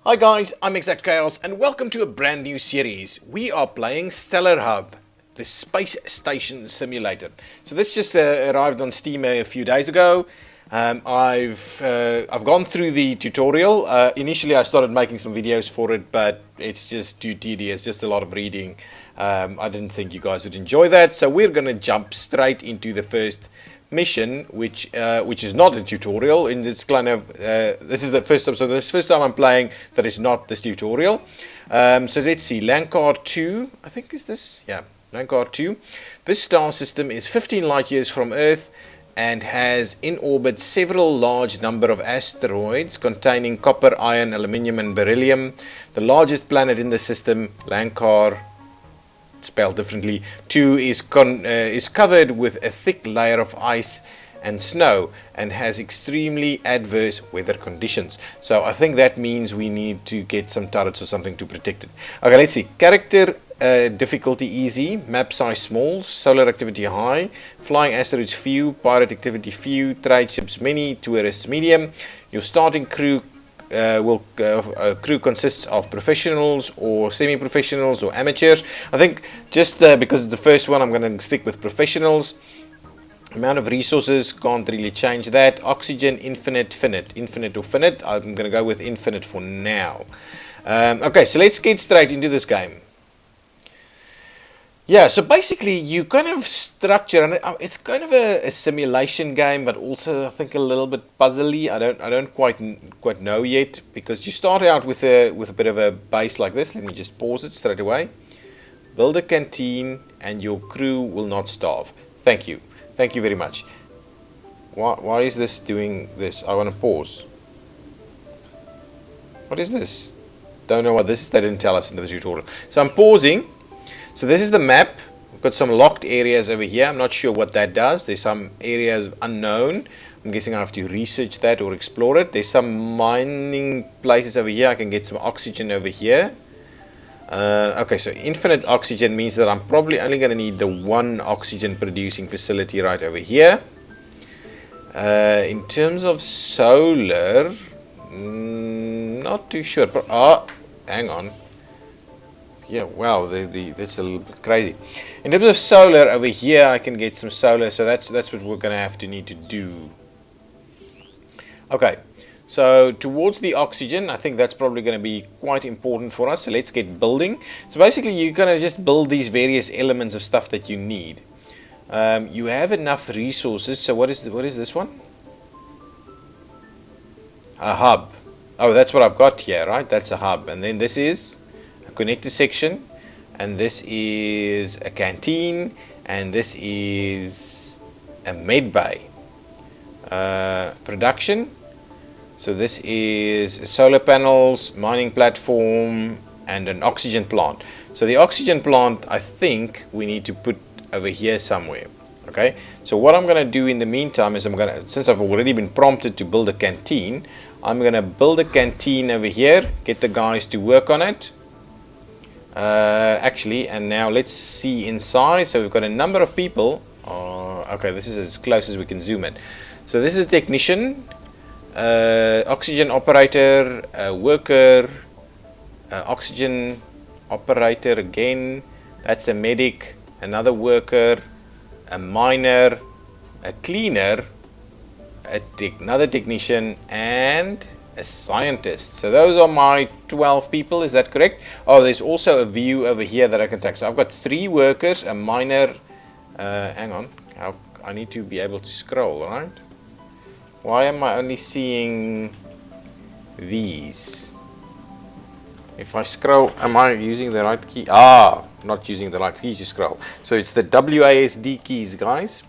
Hi guys, I'm ExactChaos and welcome to a brand new series. We are playing Stellar Hub, the space station simulator. So this just arrived on Steam a few days ago. I've gone through the tutorial. Initially I started making some videos for it, but it's just too tedious, just a lot of reading. I didn't think you guys would enjoy that, so we're going to jump straight into the first mission, which is not a tutorial. In this kind of this is the first time, so this first time I'm playing that is not this tutorial. So let's see, Lankar 2, I think is this, yeah, Lankar 2. This star system is 15 light years from Earth and has in orbit several large number of asteroids containing copper, iron, aluminium and beryllium. The largest planet in the system, Lankar, spelled differently, 2, is covered with a thick layer of ice and snow and has extremely adverse weather conditions. So I think that means we need to get some turrets or something to protect it. Okay, let's see. Character difficulty easy, map size small, solar activity high, flying asteroids few, pirate activity few, trade ships many, tourists medium. Your starting crew crew consists of professionals or semi-professionals or amateurs. I think just because the first one I'm going to stick with professionals. Amount of resources, can't really change that. Oxygen, infinite, finite. Infinite or finite, I'm going to go with infinite for now. Okay, so let's get straight into this game. Yeah, so basically you kind of structure, and it's kind of a simulation game, but also I think a little bit puzzly. I don't quite know yet, because you start out with a bit of a base like this. Let me just pause it straight away. Build a canteen, and your crew will not starve. Thank you very much. Why is this doing this? I want to pause. What is this? Don't know what this is. They didn't tell us in the tutorial. So I'm pausing. So this is the map. We've got some locked areas over here. I'm not sure what that does. There's some areas unknown. I'm guessing I have to research that or explore it. There's some mining places over here. I can get some oxygen over here. Okay, so infinite oxygen means that I'm probably only going to need the one oxygen producing facility right over here. In terms of solar, not too sure. Hang on. Yeah, wow, that's a little bit crazy. In terms of solar, over here I can get some solar, so that's what we're going to need to do. Okay, so towards the oxygen, I think that's probably going to be quite important for us, so let's get building. So basically you're going to just build these various elements of stuff that you need. You have enough resources, so what is this one? A hub. Oh, that's what I've got here, right? That's a hub, and then this is connector section, and this is a canteen, and this is a med bay. Production, so this is solar panels, mining platform, and an oxygen plant. So the oxygen plant I think we need to put over here somewhere. Okay, so what I'm going to do in the meantime is since I've already been prompted to build a canteen, I'm going to build a canteen over here, get the guys to work on it. Actually, and now let's see inside. So we've got a number of people. Okay, this is as close as we can zoom in. So this is a technician, oxygen operator, worker, oxygen operator again. That's a medic, another worker, a miner, a cleaner, another technician, and a scientist. So those are my 12 people, is that correct? Oh, there's also a view over here that I can take. So I've got 3 workers, a miner. Hang on, I need to be able to scroll, right? Why am I only seeing these? If I scroll, am I using the right key? Not using the right key to scroll. So it's the WASD keys, guys.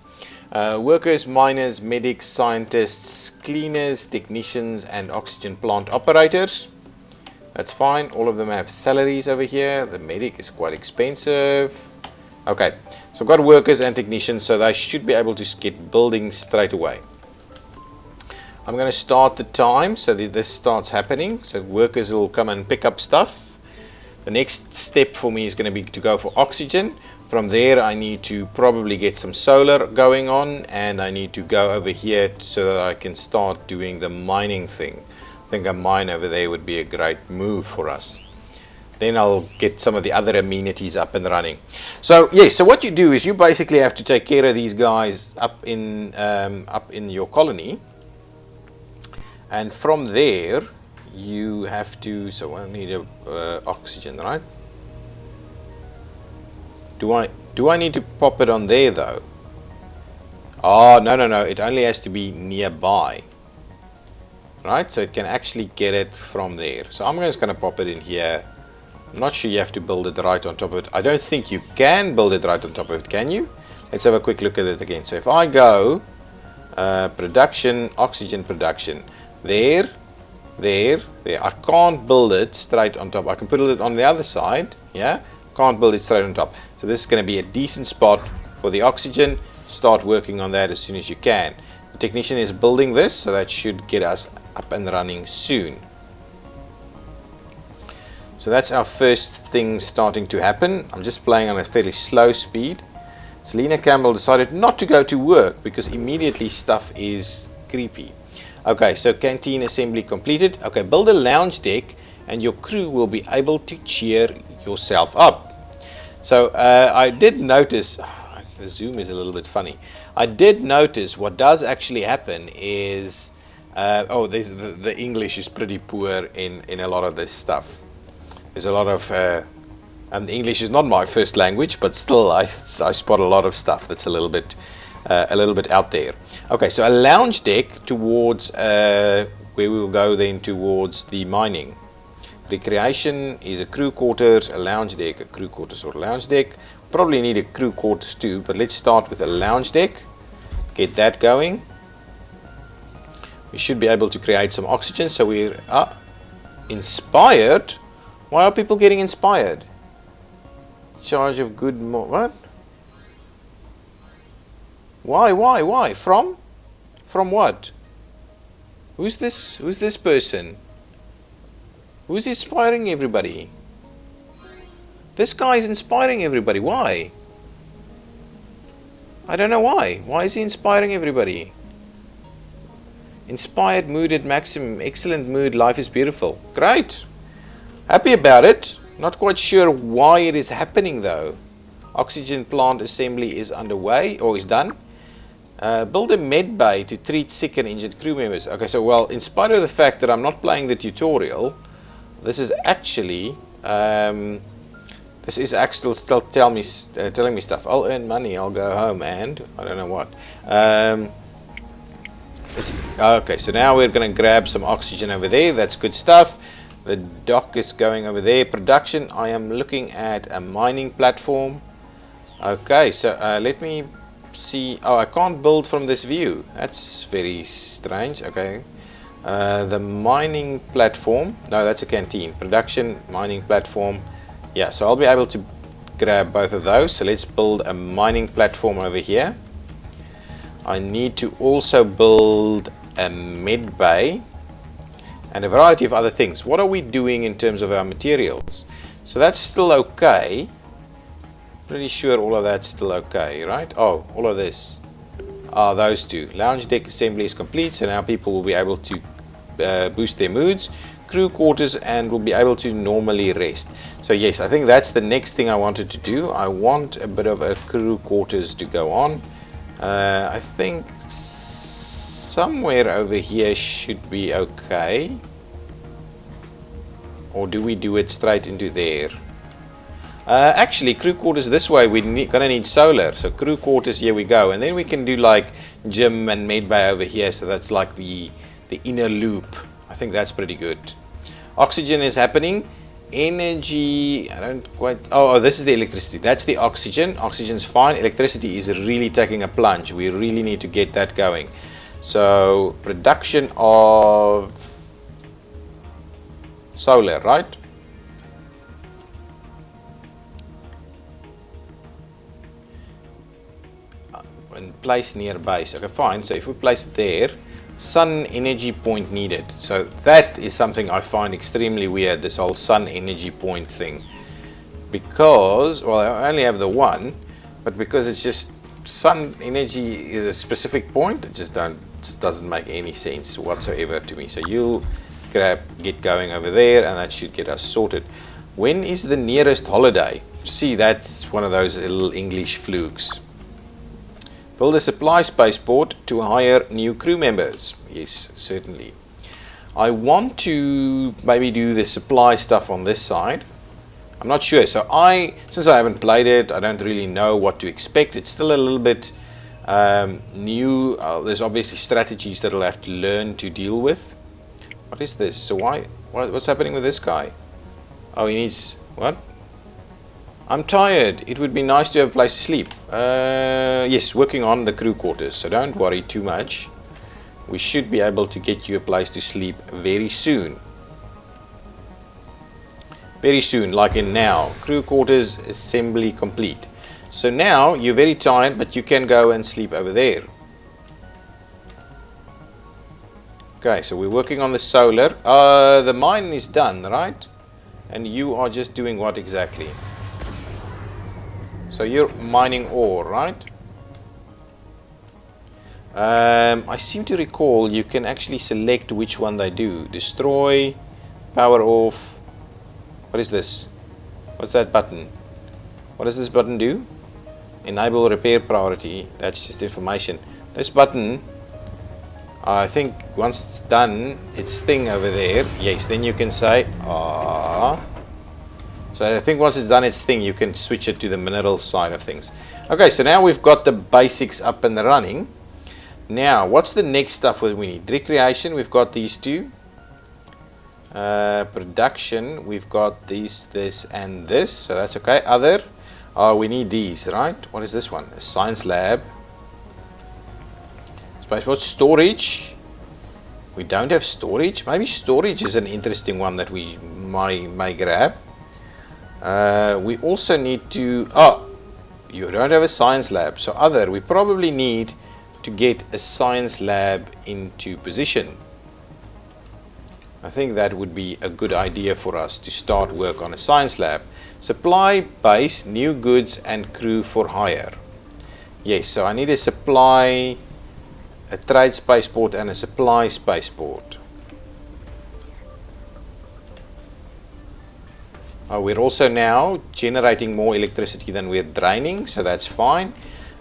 Workers, miners, medics, scientists, cleaners, technicians, and oxygen plant operators. That's fine. All of them have salaries over here. The medic is quite expensive. Okay, so I've got workers and technicians, so they should be able to get building straight away. I'm going to start the time so that this starts happening. So workers will come and pick up stuff. The next step for me is going to be to go for oxygen. From there I need to probably get some solar going on, and I need to go over here so that I can start doing the mining thing. I think a mine over there would be a great move for us. Then I'll get some of the other amenities up and running. So yes, so what you do is you basically have to take care of these guys up in your colony, and from there you have to. So I need oxygen, right? Do I need to pop it on there though? Oh, no, it only has to be nearby, right? So it can actually get it from there. So I'm just going to pop it in here. I'm not sure you have to build it right on top of it. I don't think you can build it right on top of it, can you? Let's have a quick look at it again. So if I go production, oxygen production, there, I can't build it straight on top. I can put it on the other side, yeah? Can't build it straight on top. So this is going to be a decent spot for the oxygen. Start working on that as soon as you can. The technician is building this, so that should get us up and running soon. So that's our first thing starting to happen. I'm just playing on a fairly slow speed. Selena Campbell decided not to go to work because immediately stuff is creepy. Okay, so canteen assembly completed. Okay, build a lounge deck and your crew will be able to cheer yourself up. So I did notice, the zoom is a little bit funny. I did notice what does actually happen is, the English is pretty poor in a lot of this stuff. There's a lot of, and English is not my first language, but still I spot a lot of stuff that's a little bit out there. Okay, so a lounge deck towards where we will go then towards the mining. Recreation is a crew quarters, a lounge deck, a crew quarters or a lounge deck. Probably need a crew quarters too, but let's start with a lounge deck. Get that going. We should be able to create some oxygen. So we're inspired. Why are people getting inspired? Charge of good what? Why? From what? Who's this person? Who's inspiring everybody? This guy is inspiring everybody. Why? I don't know why. Why is he inspiring everybody? Inspired mood at maximum. Excellent mood. Life is beautiful. Great. Happy about it. Not quite sure why it is happening though. Oxygen plant assembly is underway or is done. Build a med bay to treat sick and injured crew members. Okay, so well, in spite of the fact that I'm not playing the tutorial, this is actually still telling me stuff. I'll earn money. I'll go home and I don't know what. Okay, so now we're going to grab some oxygen over there. That's good stuff. The dock is going over there. Production. I am looking at a mining platform. Okay, so let me see. Oh, I can't build from this view. That's very strange. Okay. The mining platform. No, that's a canteen. Production, mining platform. Yeah, so I'll be able to grab both of those. So let's build a mining platform over here. I need to also build a med bay and a variety of other things. What are we doing in terms of our materials? So that's still okay. Pretty sure all of that's still okay, right? Oh, all of this. Those two. Lounge deck assembly is complete, so now people will be able to boost their moods. Crew quarters and will be able to normally rest. So yes, I think that's the next thing I wanted to do. I want a bit of a crew quarters to go on. I think somewhere over here should be okay. Or do we do it straight into there? Actually, crew quarters this way, we're gonna need solar. So crew quarters, here we go. And then we can do like gym and med bay over here. So that's like the inner loop. I think that's pretty good. Oxygen is happening. Energy, I don't quite, oh, this is the electricity. That's the oxygen. Oxygen's fine. Electricity is really taking a plunge. We really need to get that going. So production of solar, right? And place near base. Okay, fine. So if we place it there, sun energy point needed. So that is something I find extremely weird, this whole sun energy point thing. Because, well, I only have the one, but because it's just sun energy is a specific point, it just doesn't make any sense whatsoever to me. So you'll get going over there, and that should get us sorted. When is the nearest holiday? See, that's one of those little English flukes. Build a supply spaceport to hire new crew members. Yes, certainly. I want to maybe do the supply stuff on this side. I'm not sure. So since I haven't played it, I don't really know what to expect. It's still a little bit new. There's obviously strategies that I'll have to learn to deal with. What is this? So what's happening with this guy? Oh, he needs what? I'm tired. It would be nice to have a place to sleep. Yes, working on the crew quarters. So don't worry too much. We should be able to get you a place to sleep very soon. Very soon, like in now. Crew quarters assembly complete. So now you're very tired, but you can go and sleep over there. Okay, so we're working on the solar. The mine is done, right? And you are just doing what exactly? So you're mining ore, right? I seem to recall you can actually select which one they do. Destroy, power off. What is this? What's that button? What does this button do? Enable repair priority. That's just information. This button, I think once it's done, its thing over there. Yes, then you can say, So I think once it's done its thing, you can switch it to the mineral side of things. Okay, so now we've got the basics up and running. Now, what's the next stuff that we need? Recreation, we've got these two. Production, we've got these, this, and this. So that's okay. Other, we need these, right? What is this one? A science lab. Spaceport storage. We don't have storage. Maybe storage is an interesting one that we may grab. We also need to... Oh, you don't have a science lab. So other, we probably need to get a science lab into position. I think that would be a good idea for us to start work on a science lab. Supply base, new goods and crew for hire. Yes, so I need a supply, a trade spaceport and a supply spaceport. We're also now generating more electricity than we're draining, so that's fine.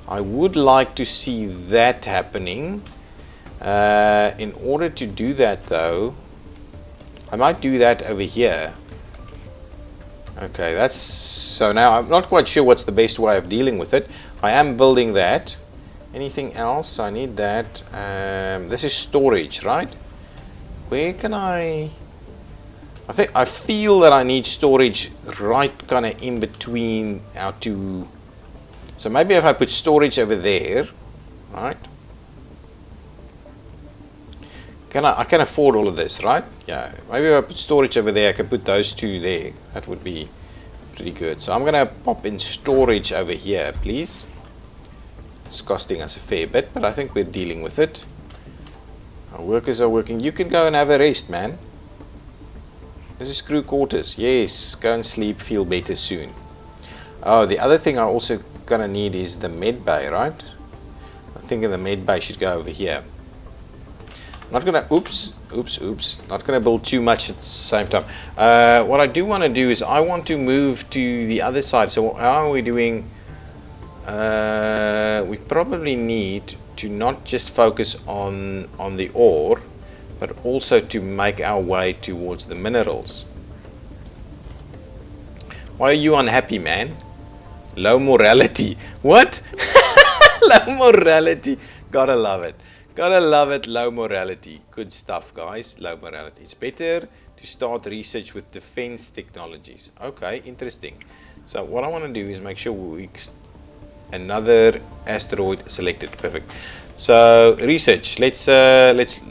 I would like to see that happening. In order to do that though, I might do that over here. Okay, that's so now I'm not quite sure what's the best way of dealing with it. I am building that. Anything else? I need that. This is storage, right? Where can I feel that I need storage right kind of in between our two. So maybe if I put storage over there, right? I can afford all of this, right? Yeah, maybe if I put storage over there, I can put those two there. That would be pretty good. So I'm gonna pop in storage over here, please. It's costing us a fair bit, but I think we're dealing with it. Our workers are working. You can go and have a rest, man. This is crew quarters. Yes, go and sleep, feel better soon. Oh, the other thing I also gonna need is the med bay, right? I'm thinking the med bay should go over here. Not gonna, oops, not gonna build too much at the same time. What I do want to do is I want to move to the other side. So how are we doing? We probably need to not just focus on the ore, but also to make our way towards the minerals. Why are you unhappy, man? Low morality. What? Low morality. Gotta love it. Gotta love it, low morality. Good stuff, guys. Low morality. It's better to start research with defense technologies. Okay, interesting. So what I want to do is make sure we another asteroid selected. Perfect. So research. Let's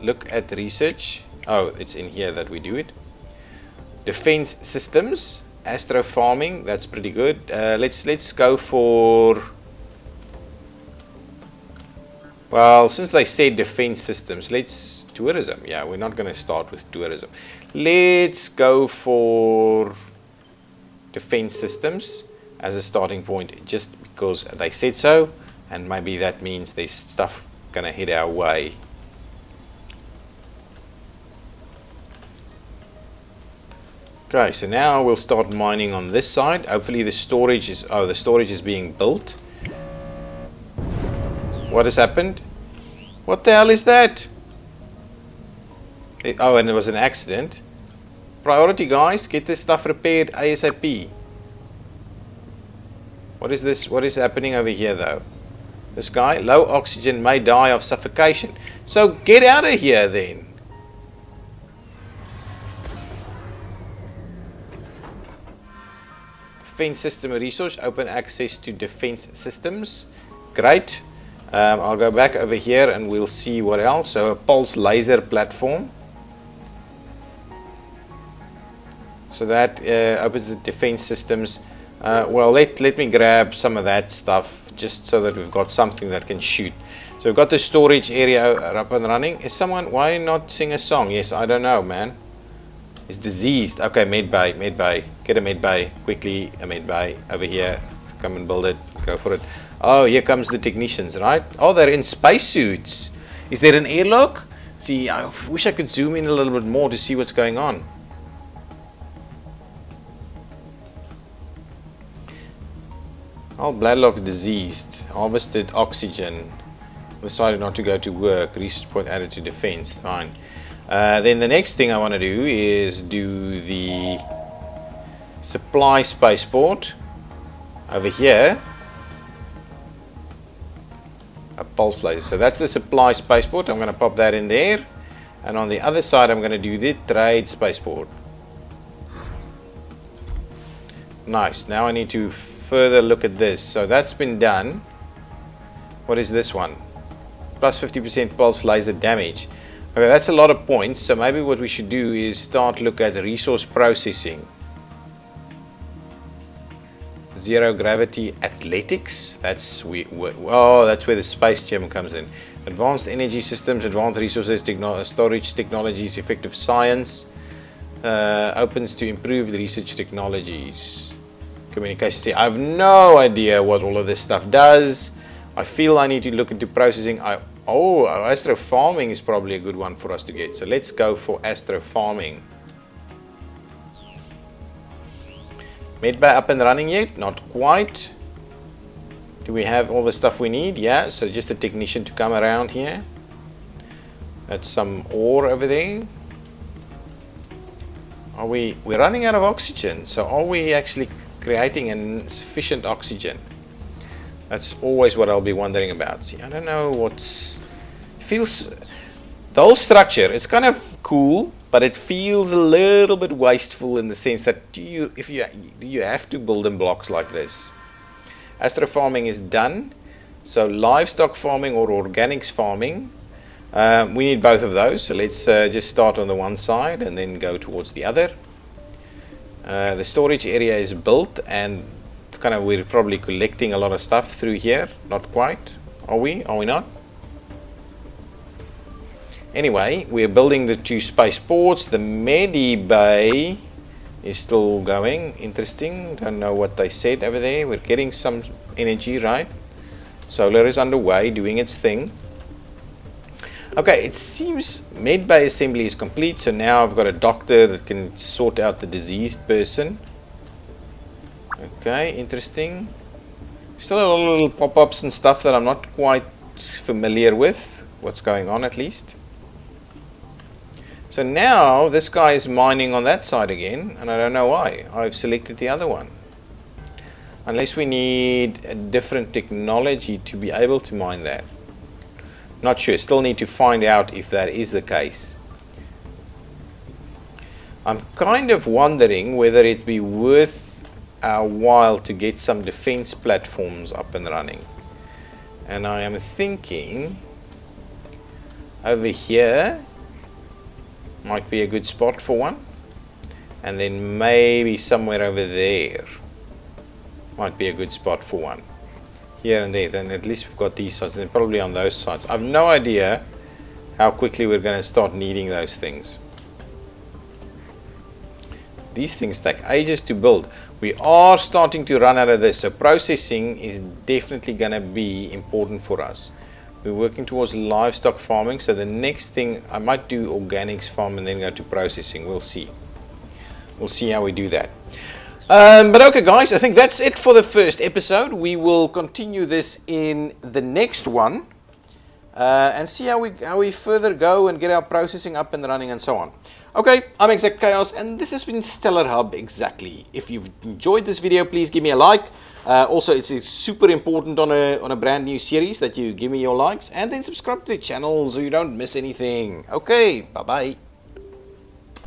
look at research. Oh, it's in here that we do it. Defense systems, astro farming. That's pretty good. Let's go for. Well, since they said defense systems, let's tourism. Yeah, we're not going to start with tourism. Let's go for defense systems as a starting point, just because they said so, and maybe that means there's stuff going to head our way. Okay, so now we'll start mining on this side. Hopefully the storage is being built. What has happened? What the hell is that? Oh, and it was an accident. Priority, guys, get this stuff repaired ASAP. What is this? What is happening over here though? This guy, low oxygen, may die of suffocation. So get out of here then. Defense system resource, open access to defense systems. Great. I'll go back over here and we'll see what else. So a pulse laser platform. So that opens the defense systems. Well, let me grab some of that stuff just so that we've got something that can shoot. So we've got the storage area up and running. Is someone, why not sing a song? Yes, I don't know, man. It's diseased. Okay, med bay. Get a med bay quickly. A med bay over here. Come and build it. Go for it. Oh, here comes the technicians, right? Oh, they're in spacesuits. Is there an airlock? See, I wish I could zoom in a little bit more to see what's going on. Oh, Bladlock diseased. Harvested oxygen. Decided not to go to work. Research point added to defense. Fine. Then the next thing I want to do is do the supply spaceport over here. A pulse laser. So that's the supply spaceport. I'm going to pop that in there. And on the other side, I'm going to do the trade spaceport. Nice. Now I need to further look at this. So that's been done. What is this one? Plus 50% pulse laser damage. Okay, that's a lot of points, so maybe what we should do is start look at resource processing. Zero gravity athletics. That's that's where the space gem comes in. Advanced energy systems, advanced resources, storage technologies, effective science. Opens to improved research technologies. Communication. See, I have no idea what all of this stuff does. I feel I need to look into processing. Astro farming is probably a good one for us to get. So let's go for astro farming. Medbay up and running yet? Not quite. Do we have all the stuff we need? Yeah, so just a technician to come around here. That's some ore over there. We're running out of oxygen. So are we actually creating sufficient oxygen? That's always what I'll be wondering about. See, I don't know the whole structure, it's kind of cool, but it feels a little bit wasteful in the sense that do you have to build in blocks like this? Astro farming is done. So livestock farming or organics farming, we need both of those. So let's just start on the one side and then go towards the other. The storage area is built and we're probably collecting a lot of stuff through here. Not quite. Are we not? Anyway, we're building the two spaceports. The Medi Bay is still going. Interesting. Don't know what they said over there. We're getting some energy, right? Solar is underway, doing its thing. Okay, it seems Med Bay assembly is complete. So now I've got a doctor that can sort out the diseased person. Okay, interesting. Still a lot of little pop-ups and stuff that I'm not quite familiar with. What's going on at least. So now this guy is mining on that side again, and I don't know why. I've selected the other one. Unless we need a different technology to be able to mine that. Not sure. Still need to find out if that is the case. I'm kind of wondering whether it'd be worth a while to get some defense platforms up and running. And I am thinking over here might be a good spot for one, and then maybe somewhere over there might be a good spot for one. Here and there, then at least we've got these sides, and then probably on those sides. I've no idea how quickly we're going to start needing those things. These things take ages to build. We are starting to run out of this, so processing is definitely going to be important for us. We're working towards livestock farming, so the next thing I might do organics farm and then go to processing. We'll see. we'll see how we do that. But okay, guys, I think that's it for the first episode. We will continue this in the next one and see how we further go and get our processing up and running and so on. Okay, I'm ExactChaos, and this has been Stellar Hub Exactly. If you've enjoyed this video, please give me a like. Also, it's super important on a brand new series that you give me your likes, and then subscribe to the channel so you don't miss anything. Okay, bye bye.